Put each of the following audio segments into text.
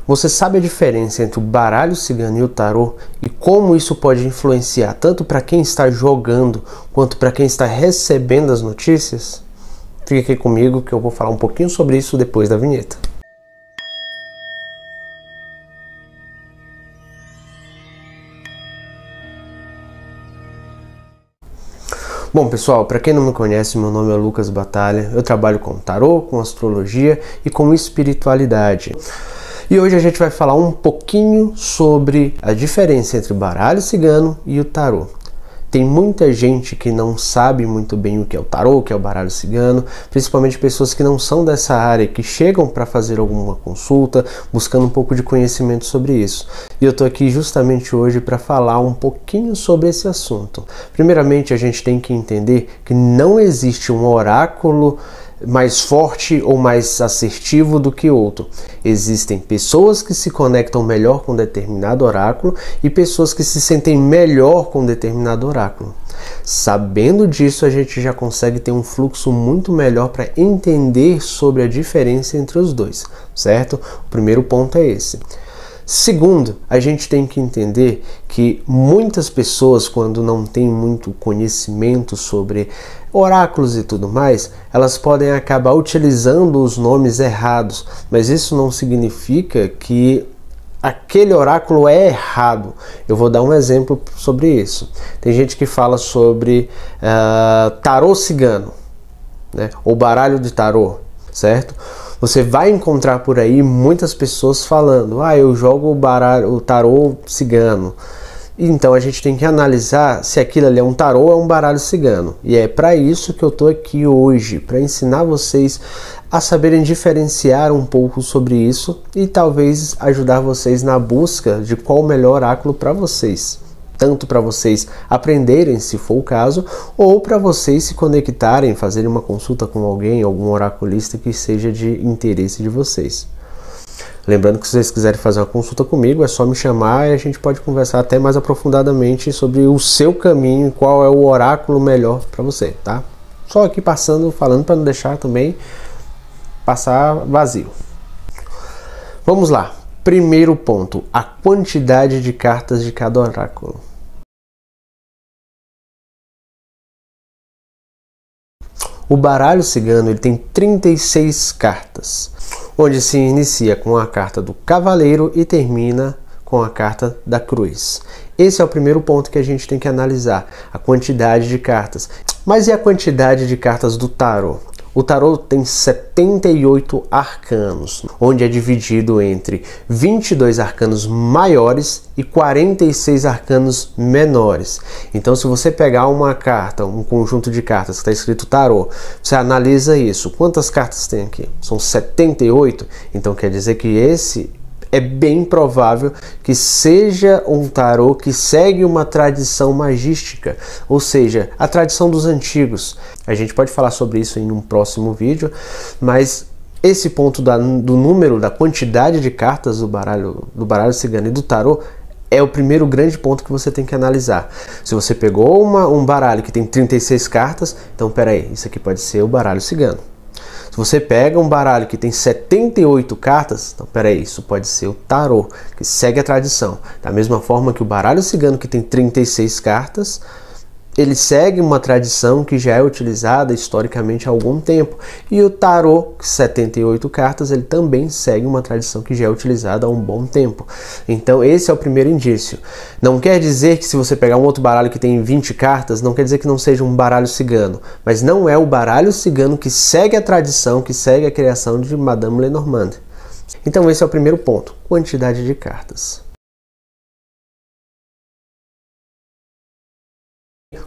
Você sabe a diferença entre o baralho cigano e o tarô e como isso pode influenciar tanto para quem está jogando quanto para quem está recebendo as notícias? Fique aqui comigo que eu vou falar um pouquinho sobre isso depois da vinheta. Bom pessoal, para quem não me conhece, meu nome é Lucas Batalha, eu trabalho com tarô, com astrologia e com espiritualidade. E hoje a gente vai falar um pouquinho sobre a diferença entre o baralho cigano e o tarô. Tem muita gente que não sabe muito bem o que é o tarô, o que é o baralho cigano, principalmente pessoas que não são dessa área, que chegam para fazer alguma consulta, buscando um pouco de conhecimento sobre isso. E eu tô aqui justamente hoje para falar um pouquinho sobre esse assunto. Primeiramente, a gente tem que entender que não existe um oráculo mais forte ou mais assertivo do que outro. Existem pessoas que se conectam melhor com determinado oráculo e pessoas que se sentem melhor com determinado oráculo. Sabendo disso, a gente já consegue ter um fluxo muito melhor para entender sobre a diferença entre os dois, certo? O primeiro ponto é esse. Segundo, a gente tem que entender que muitas pessoas, quando não têm muito conhecimento sobre oráculos e tudo mais, elas podem acabar utilizando os nomes errados, mas isso não significa que aquele oráculo é errado. Eu vou dar um exemplo sobre isso. Tem gente que fala sobre tarô cigano, né? Ou baralho de tarô, certo? Você vai encontrar por aí muitas pessoas falando: eu jogo o tarô cigano. Então a gente tem que analisar se aquilo ali é um tarô ou é um baralho cigano. E é para isso que eu tô aqui hoje, para ensinar vocês a saberem diferenciar um pouco sobre isso e talvez ajudar vocês na busca de qual o melhor oráculo para vocês. Tanto para vocês aprenderem, se for o caso, ou para vocês se conectarem, fazerem uma consulta com alguém, algum oraculista que seja de interesse de vocês. Lembrando que se vocês quiserem fazer uma consulta comigo, é só me chamar e a gente pode conversar até mais aprofundadamente sobre o seu caminho e qual é o oráculo melhor para você, tá? Só aqui falando para não deixar também passar vazio. Vamos lá. Primeiro ponto, a quantidade de cartas de cada oráculo. O baralho cigano ele tem 36 cartas, onde se inicia com a carta do cavaleiro e termina com a carta da cruz. Esse é o primeiro ponto que a gente tem que analisar, a quantidade de cartas. Mas e a quantidade de cartas do tarô? O tarô tem 78 arcanos, onde é dividido entre 22 arcanos maiores e 46 arcanos menores. Então, se você pegar uma carta, um conjunto de cartas que está escrito tarô, você analisa isso. Quantas cartas tem aqui? São 78. Então, quer dizer que esse é bem provável que seja um tarô que segue uma tradição magística, ou seja, a tradição dos antigos. A gente pode falar sobre isso em um próximo vídeo, mas esse ponto do número, da quantidade de cartas do baralho cigano e do tarô é o primeiro grande ponto que você tem que analisar. Se você pegou um baralho que tem 36 cartas, então peraí, isso aqui pode ser o baralho cigano. Se você pega um baralho que tem 78 cartas, então peraí, isso pode ser o tarô, que segue a tradição. Da mesma forma que o baralho cigano que tem 36 cartas, ele segue uma tradição que já é utilizada historicamente há algum tempo. E o tarô, 78 cartas, ele também segue uma tradição que já é utilizada há um bom tempo. Então esse é o primeiro indício. Não quer dizer que se você pegar um outro baralho que tem 20 cartas, não quer dizer que não seja um baralho cigano. Mas não é o baralho cigano que segue a tradição, que segue a criação de Madame Lenormand. Então esse é o primeiro ponto, quantidade de cartas.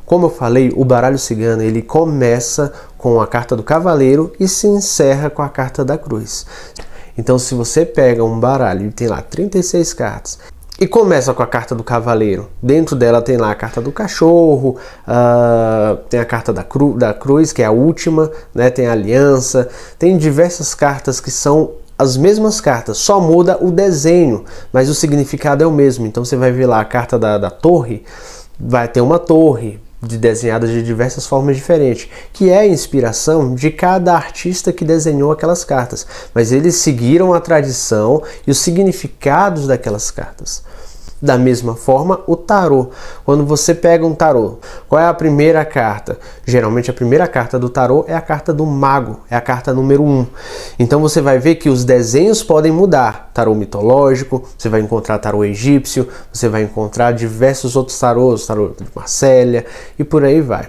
Como eu falei, o baralho cigano ele começa com a carta do cavaleiro e se encerra com a carta da cruz. Então se você pega um baralho e tem lá 36 cartas e começa com a carta do cavaleiro, dentro dela tem lá a carta do cachorro, tem a carta da cruz, que é a última, né? Tem a aliança, tem diversas cartas que são as mesmas cartas, só muda o desenho, mas o significado é o mesmo. Então você vai ver lá a carta da torre, vai ter uma torre, desenhadas de diversas formas diferentes, que é a inspiração de cada artista que desenhou aquelas cartas, mas eles seguiram a tradição e os significados daquelas cartas. Da mesma forma, o tarô. Quando você pega um tarô, qual é a primeira carta? Geralmente a primeira carta do tarô é a carta do mago, é a carta número 1. Então você vai ver que os desenhos podem mudar. Tarô mitológico, você vai encontrar tarô egípcio, você vai encontrar diversos outros tarôs, tarô de Marsella e por aí vai.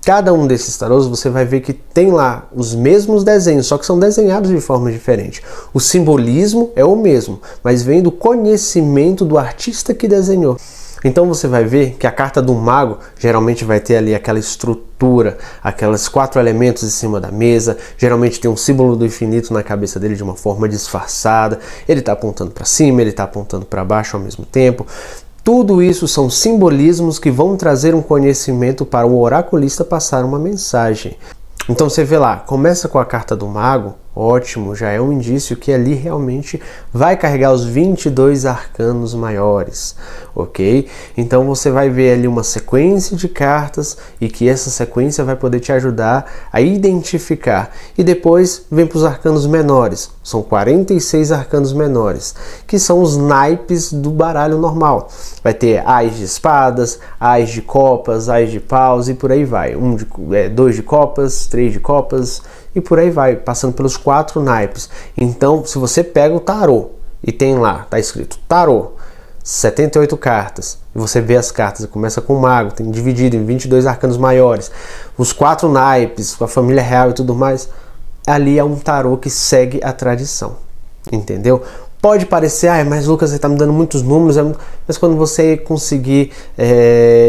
Cada um desses tarôs você vai ver que tem lá os mesmos desenhos, só que são desenhados de forma diferente. O simbolismo é o mesmo, mas vem do conhecimento do artista que desenhou. Então você vai ver que a carta do mago geralmente vai ter ali aquela estrutura, aquelas 4 elementos em cima da mesa, geralmente tem um símbolo do infinito na cabeça dele de uma forma disfarçada, ele está apontando para cima, ele está apontando para baixo ao mesmo tempo. Tudo isso são simbolismos que vão trazer um conhecimento para o oraculista passar uma mensagem. Então você vê lá, começa com a carta do mago, ótimo, já é um indício que ali realmente vai carregar os 22 arcanos maiores, ok? Então você vai ver ali uma sequência de cartas e que essa sequência vai poder te ajudar a identificar. E depois vem para os arcanos menores, são 46 arcanos menores, que são os naipes do baralho normal. Vai ter ás de espadas, ás de copas, ás de paus e por aí vai. 2 de copas, 3 de copas e por aí vai, passando pelos 4 naipes. Então, se você pega o tarô e tem lá, tá escrito tarô, 78 cartas, e você vê as cartas, começa com o mago, tem dividido em 22 arcanos maiores, os 4 naipes, com a família real e tudo mais, ali é um tarô que segue a tradição, entendeu? Pode parecer, mas Lucas, você está me dando muitos números, mas quando você conseguir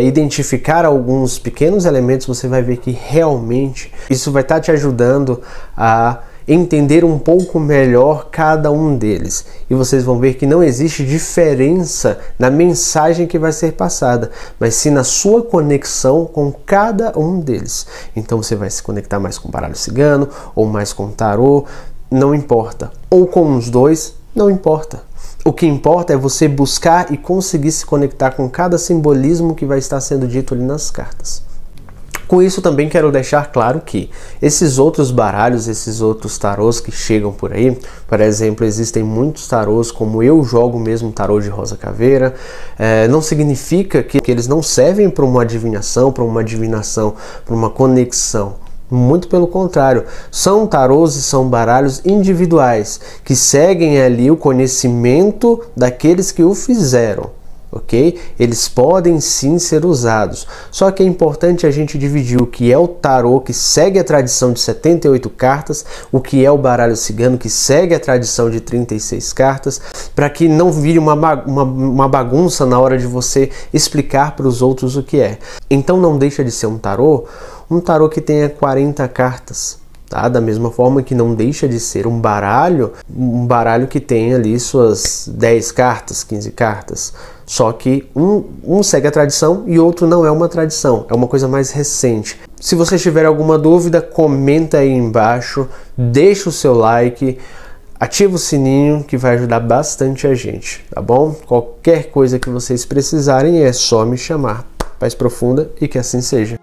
identificar alguns pequenos elementos, você vai ver que realmente isso vai estar te ajudando a entender um pouco melhor cada um deles. E vocês vão ver que não existe diferença na mensagem que vai ser passada, mas sim na sua conexão com cada um deles. Então você vai se conectar mais com o baralho cigano, ou mais com o tarô, não importa. Ou com os dois, não importa. O que importa é você buscar e conseguir se conectar com cada simbolismo que vai estar sendo dito ali nas cartas. Com isso também quero deixar claro que esses outros baralhos, esses outros tarôs que chegam por aí, por exemplo, existem muitos tarôs, como eu jogo mesmo tarô de rosa caveira, não significa que eles não servem para uma adivinhação, para uma conexão. Muito pelo contrário, são tarôs e são baralhos individuais que seguem ali o conhecimento daqueles que o fizeram, ok? Eles podem sim ser usados, só que é importante a gente dividir o que é o tarô, que segue a tradição de 78 cartas, o que é o baralho cigano, que segue a tradição de 36 cartas, para que não vire uma bagunça na hora de você explicar para os outros o que é. Então não deixa de ser um tarô que tenha 40 cartas, tá? Da mesma forma que não deixa de ser um baralho que tem ali suas 10 cartas, 15 cartas. Só que um segue a tradição e outro não é uma tradição, é uma coisa mais recente. Se você tiver alguma dúvida, comenta aí embaixo, deixa o seu like, ativa o sininho que vai ajudar bastante a gente, tá bom? Qualquer coisa que vocês precisarem é só me chamar. Paz profunda e que assim seja.